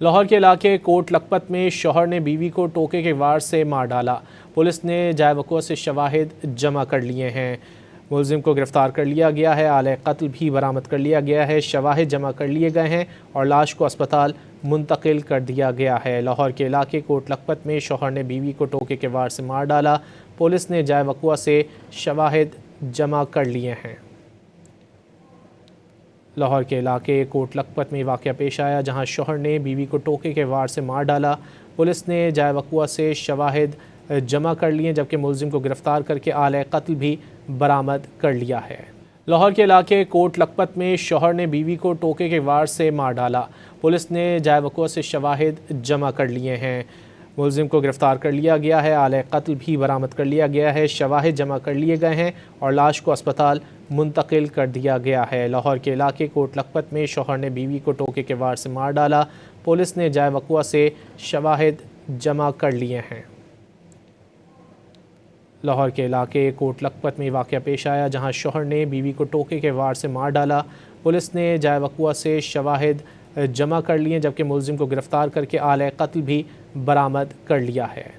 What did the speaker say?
लाहौर के इलाके कोट लखपत में शौहर ने बीवी को टोके के वार से मार डाला। पुलिस ने जाए वक़ुआ से शवाहिद जमा कर लिए हैं। मुलजिम को गिरफ्तार कर लिया गया है। आले कत्ल भी बरामद कर लिया गया है। शवाहिद जमा कर लिए गए हैं और लाश को अस्पताल मुंतकिल कर दिया गया है। लाहौर के इलाके कोट लखपत में शौहर ने बीवी को टोके के वार से मार डाला। पुलिस ने जाए वक़ुआ से शवाहिद जमा कर लिए हैं। लाहौर के इलाके कोट लखपत में वाक़या पेश आया, जहां शौहर ने बीवी को टोके के वार से मार डाला। पुलिस ने जाए वक़ुआ से शवाहिद जमा कर लिए, जबकि मुलजिम को गिरफ्तार करके आले कत्ल भी बरामद कर लिया है। लाहौर के इलाके कोट लखपत में शौहर ने बीवी को टोके के वार से मार डाला। पुलिस ने जाए वक़ुआ से शवाहिद जमा कर लिए हैं। मुलजिम को गिरफ्तार कर लिया गया है। आले कत्ल भी बरामद कर लिया गया है। शवाहिद जमा कर लिए गए हैं और लाश को अस्पताल मुंतकिल कर दिया गया है। लाहौर के इलाके कोट लखपत में शौहर ने बीवी को टोके के वार से मार डाला। पुलिस ने जाए वक़ुआ से शवाहिद जमा कर लिए हैं। लाहौर के इलाके कोट लखपत में वाक़या पेश आया, जहां शौहर ने बीवी को टोके के वार से मार डाला। पुलिस ने जाए वक़ुआ से शवाहिद जमा कर लिए, जबकि मुलजिम को गिरफ्तार करके आले कत्ल भी बरामद कर लिया है।